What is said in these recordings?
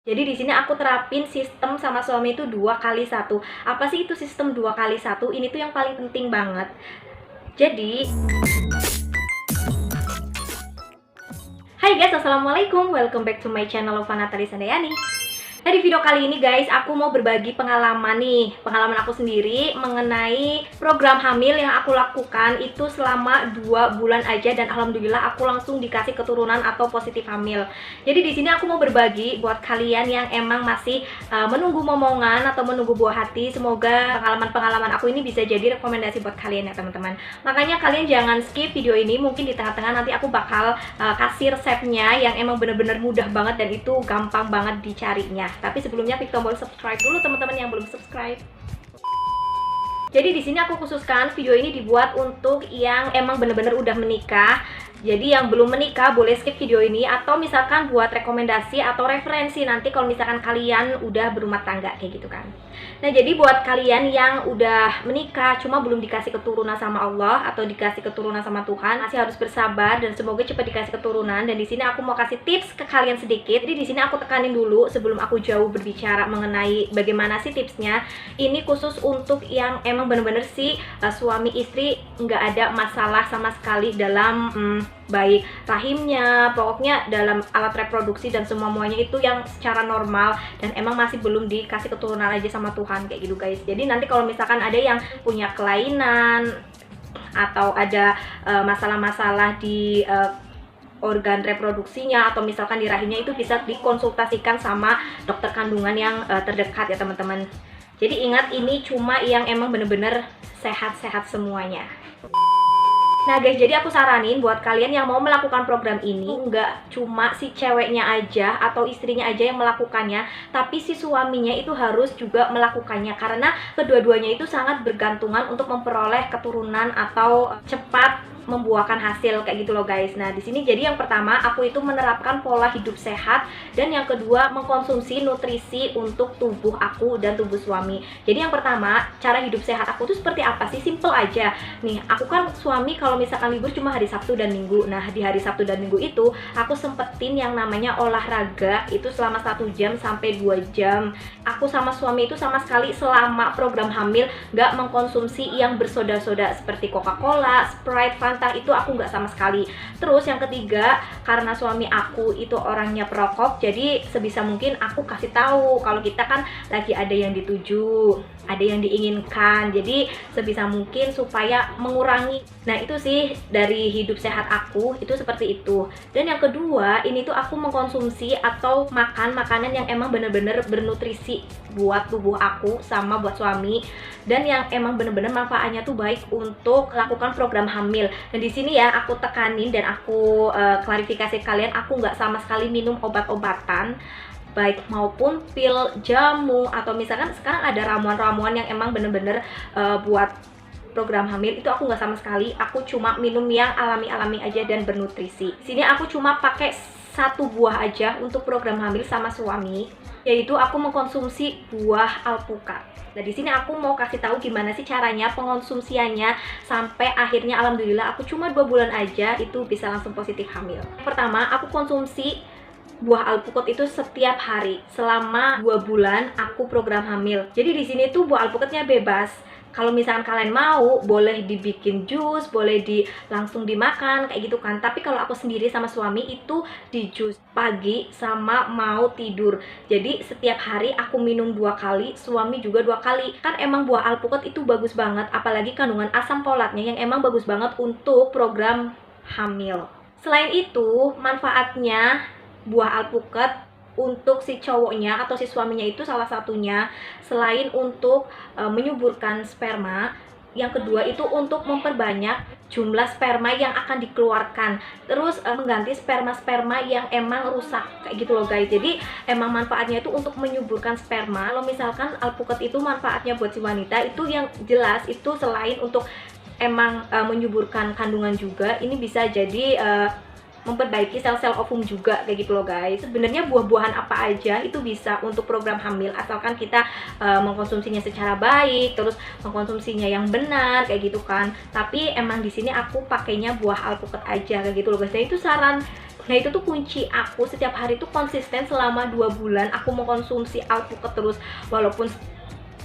Jadi di sini aku terapin sistem sama suami itu 2 kali 1. Apa sih itu sistem 2 kali 1? Ini tuh yang paling penting banget. Jadi, hai guys, assalamualaikum. Welcome back to my channel Lovana Tarisandayani. Nah, di video kali ini guys, aku mau berbagi pengalaman aku sendiri mengenai program hamil yang aku lakukan itu selama 2 bulan aja, dan alhamdulillah aku langsung dikasih keturunan atau positif hamil. Jadi di sini aku mau berbagi buat kalian yang emang masih menunggu momongan atau menunggu buah hati. Semoga pengalaman-pengalaman aku ini bisa jadi rekomendasi buat kalian ya teman-teman. Makanya kalian jangan skip video ini, mungkin di tengah-tengah nanti aku bakal kasih resepnya yang emang bener-bener mudah banget dan itu gampang banget dicarinya. Tapi sebelumnya klik tombol subscribe dulu teman-teman yang belum subscribe. Jadi di sini aku khususkan video ini dibuat untuk yang emang bener-bener udah menikah. Jadi yang belum menikah boleh skip video ini, atau misalkan buat rekomendasi atau referensi nanti kalau misalkan kalian udah berumah tangga kayak gitu kan. Nah, jadi buat kalian yang udah menikah cuma belum dikasih keturunan sama Allah atau dikasih keturunan sama Tuhan, masih harus bersabar dan semoga cepat dikasih keturunan. Dan di sini aku mau kasih tips ke kalian sedikit. Jadi di sini aku tekanin dulu sebelum aku jauh berbicara mengenai bagaimana sih tipsnya. Ini khusus untuk yang emang bener-bener sih suami istri nggak ada masalah sama sekali dalam baik rahimnya, pokoknya dalam alat reproduksi dan semuanya itu yang secara normal dan emang masih belum dikasih keturunan aja sama Tuhan kayak gitu guys. Jadi nanti kalau misalkan ada yang punya kelainan atau ada masalah-masalah di organ reproduksinya atau misalkan di rahimnya, itu bisa dikonsultasikan sama dokter kandungan yang terdekat ya teman-teman. Jadi ingat, ini cuma yang emang bener-bener sehat-sehat semuanya. Nah guys, jadi aku saranin buat kalian yang mau melakukan program ini, nggak cuma si ceweknya aja atau istrinya aja yang melakukannya, tapi si suaminya itu harus juga melakukannya, karena kedua-duanya itu sangat bergantungan untuk memperoleh keturunan atau cepat membuahkan hasil kayak gitu loh guys. Nah di sini jadi yang pertama aku itu menerapkan pola hidup sehat, dan yang kedua mengkonsumsi nutrisi untuk tubuh aku dan tubuh suami. Jadi yang pertama, cara hidup sehat aku tuh seperti apa sih? Simple aja nih, aku kan suami kalau misalkan libur cuma hari Sabtu dan Minggu. Nah di hari Sabtu dan Minggu itu aku sempetin yang namanya olahraga itu selama 1 jam sampai 2 jam. Aku sama suami itu sama sekali selama program hamil nggak mengkonsumsi yang bersoda-soda seperti Coca-Cola, Sprite, Fanta, itu aku nggak sama sekali. Terus yang ketiga, karena suami aku itu orangnya perokok, jadi sebisa mungkin aku kasih tahu kalau kita kan lagi ada yang dituju, ada yang diinginkan. Jadi sebisa mungkin supaya mengurangi. Nah itu sih dari hidup sehat aku itu seperti itu. Dan yang kedua, ini tuh aku mengkonsumsi atau makan makanan yang emang bener-bener bernutrisi buat tubuh aku sama buat suami, dan yang emang bener-bener manfaatnya tuh baik untuk melakukan program hamil. Dan di sini ya aku tekanin dan aku klarifikasi kalian, aku nggak sama sekali minum obat-obatan baik maupun pil, jamu, atau misalkan sekarang ada ramuan-ramuan yang emang bener-bener buat program hamil, itu aku nggak sama sekali. Aku cuma minum yang alami-alami aja dan bernutrisi. Di sini aku cuma pakai 1 buah aja untuk program hamil sama suami, yaitu aku mengkonsumsi buah alpukat. Nah di sini aku mau kasih tahu gimana sih caranya pengonsumsiannya sampai akhirnya alhamdulillah aku cuma 2 bulan aja itu bisa langsung positif hamil. Pertama, aku konsumsi buah alpukat itu setiap hari selama 2 bulan aku program hamil. Jadi di sini tuh buah alpukatnya bebas. Kalau misalkan kalian mau, boleh dibikin jus, boleh langsung dimakan kayak gitu kan. Tapi kalau aku sendiri sama suami itu di jus pagi sama mau tidur. Jadi setiap hari aku minum 2 kali, suami juga 2 kali. Kan emang buah alpukat itu bagus banget, apalagi kandungan asam folatnya yang emang bagus banget untuk program hamil. Selain itu, manfaatnya buah alpukat untuk si cowoknya atau si suaminya itu salah satunya, selain untuk menyuburkan sperma, yang kedua itu untuk memperbanyak jumlah sperma yang akan dikeluarkan, terus mengganti sperma-sperma yang emang rusak kayak gitu loh guys. Jadi emang manfaatnya itu untuk menyuburkan sperma. Kalau misalkan alpukat itu manfaatnya buat si wanita, itu yang jelas itu selain untuk emang menyuburkan kandungan juga, ini bisa jadi memperbaiki sel-sel ovum juga kayak gitu loh guys. Sebenarnya buah-buahan apa aja itu bisa untuk program hamil, asalkan kita mengkonsumsinya secara baik, terus mengkonsumsinya yang benar kayak gitu kan. Tapi emang di sini aku pakainya buah alpukat aja kayak gitu loh guys. Dan itu saran Nah itu tuh kunci aku setiap hari tuh konsisten selama 2 bulan aku mau konsumsi alpukat terus, walaupun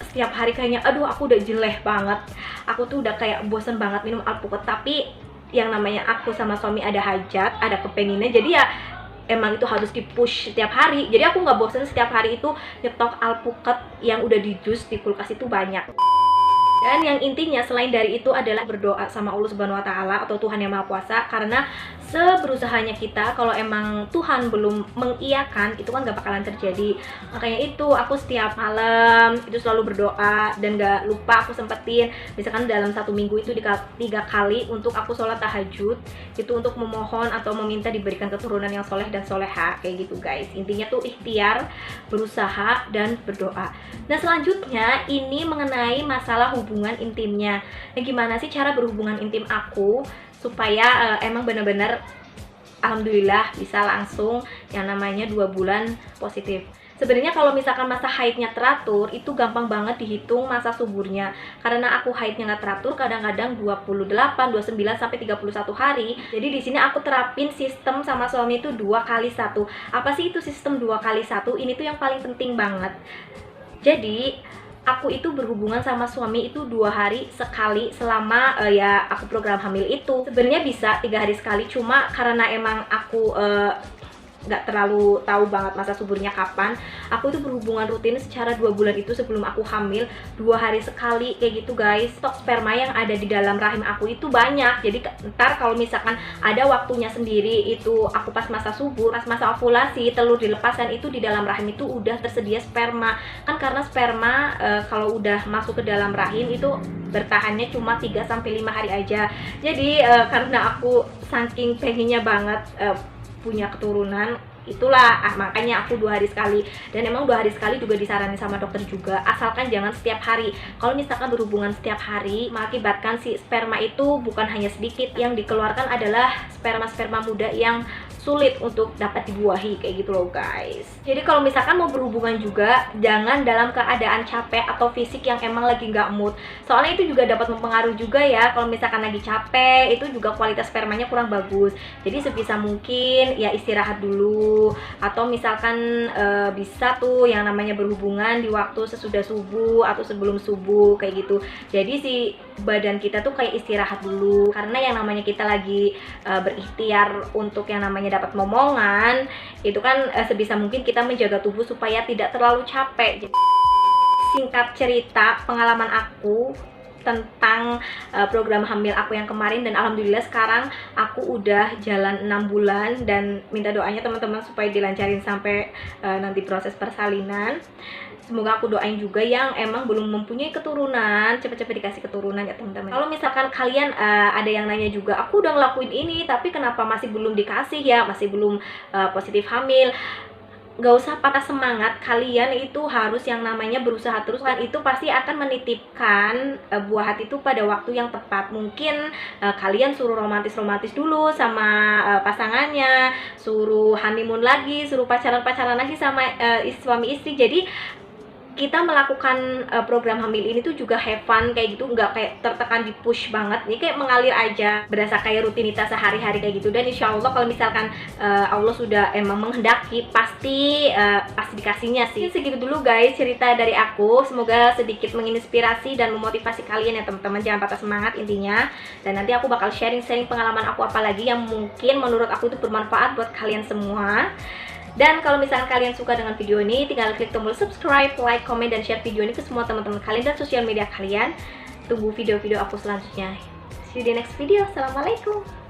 setiap hari kayaknya aduh aku udah jelek banget, aku tuh udah kayak bosen banget minum alpukat, tapi yang namanya aku sama suami ada hajat, ada kepenginnya, jadi ya emang itu harus di-push setiap hari. Jadi aku nggak bosen setiap hari itu nyetok alpukat yang udah di jus di kulkas itu banyak. Dan yang intinya selain dari itu adalah berdoa sama Allah Subhanahu wa Ta'ala atau Tuhan Yang Maha Kuasa, karena seberusahanya kita kalau emang Tuhan belum mengiyakan itu kan gak bakalan terjadi. Makanya itu aku setiap malam itu selalu berdoa dan gak lupa aku sempetin misalkan dalam 1 minggu itu 3 kali untuk aku sholat tahajud, itu untuk memohon atau meminta diberikan keturunan yang soleh dan soleha, kayak gitu guys. Intinya tuh ikhtiar, berusaha, dan berdoa. Nah selanjutnya ini mengenai masalah hubungan intimnya. Nah gimana sih cara berhubungan intim aku supaya emang bener-bener alhamdulillah bisa langsung yang namanya 2 bulan positif. Sebenarnya kalau misalkan masa haidnya teratur itu gampang banget dihitung masa suburnya. Karena aku haidnya nggak teratur, kadang-kadang 28, 29 sampai 31 hari. Jadi di sini aku terapin sistem sama suami itu 2 kali 1. Apa sih itu sistem 2 kali 1? Ini tuh yang paling penting banget. Jadi aku itu berhubungan sama suami itu 2 hari sekali selama ya aku program hamil itu. Sebenarnya bisa 3 hari sekali, cuma karena emang aku nggak terlalu tahu banget masa suburnya kapan, aku itu berhubungan rutin secara 2 bulan itu sebelum aku hamil 2 hari sekali kayak gitu guys. Stok sperma yang ada di dalam rahim aku itu banyak, jadi ntar kalau misalkan ada waktunya sendiri itu aku pas masa subur, pas masa ovulasi, telur dilepaskan itu di dalam rahim itu udah tersedia sperma. Kan karena sperma kalau udah masuk ke dalam rahim itu bertahannya cuma 3-5 hari aja. Jadi karena aku saking pengennya banget punya keturunan, itulah makanya aku 2 hari sekali. Dan emang 2 hari sekali juga disaranin sama dokter juga, asalkan jangan setiap hari. Kalau misalkan berhubungan setiap hari mengakibatkan si sperma itu bukan hanya sedikit, yang dikeluarkan adalah sperma-sperma muda yang sulit untuk dapat dibuahi kayak gitu loh guys. Jadi kalau misalkan mau berhubungan juga jangan dalam keadaan capek atau fisik yang emang lagi nggak mood, soalnya itu juga dapat mempengaruhi juga ya. Kalau misalkan lagi capek itu juga kualitas spermanya kurang bagus. Jadi sebisa mungkin ya istirahat dulu, atau misalkan bisa tuh yang namanya berhubungan di waktu sesudah subuh atau sebelum subuh kayak gitu. Jadi si badan kita tuh kayak istirahat dulu, karena yang namanya kita lagi berikhtiar untuk yang namanya dapat momongan itu kan sebisa mungkin kita menjaga tubuh supaya tidak terlalu capek. Jadi, singkat cerita pengalaman aku tentang program hamil aku yang kemarin, dan alhamdulillah sekarang aku udah jalan 6 bulan dan minta doanya teman-teman supaya dilancarin sampai nanti proses persalinan. Semoga aku doain juga yang emang belum mempunyai keturunan, cepet-cepet dikasih keturunan ya teman-teman. Kalau misalkan kalian ada yang nanya juga, aku udah ngelakuin ini tapi kenapa masih belum dikasih ya, masih belum positif hamil, gak usah patah semangat. Kalian itu harus yang namanya berusaha terus, kan itu pasti akan menitipkan buah hati itu pada waktu yang tepat. Mungkin kalian suruh romantis-romantis dulu sama pasangannya, suruh honeymoon lagi, suruh pacaran-pacaran lagi sama suami istri. Jadi kita melakukan program hamil ini tuh juga have fun kayak gitu, nggak kayak tertekan di push banget. Ini kayak mengalir aja, berasa kayak rutinitas sehari-hari kayak gitu. Dan insya Allah kalau misalkan Allah sudah emang menghendaki pasti dikasihnya sih. Segitu dulu guys cerita dari aku, semoga sedikit menginspirasi dan memotivasi kalian ya teman-teman. Jangan patah semangat intinya. Dan nanti aku bakal sharing-sharing pengalaman aku apa lagi yang mungkin menurut aku itu bermanfaat buat kalian semua. Dan kalau misalkan kalian suka dengan video ini, tinggal klik tombol subscribe, like, komen, dan share video ini ke semua teman-teman kalian dan sosial media kalian. Tunggu video-video aku selanjutnya. See you di next video. Assalamualaikum.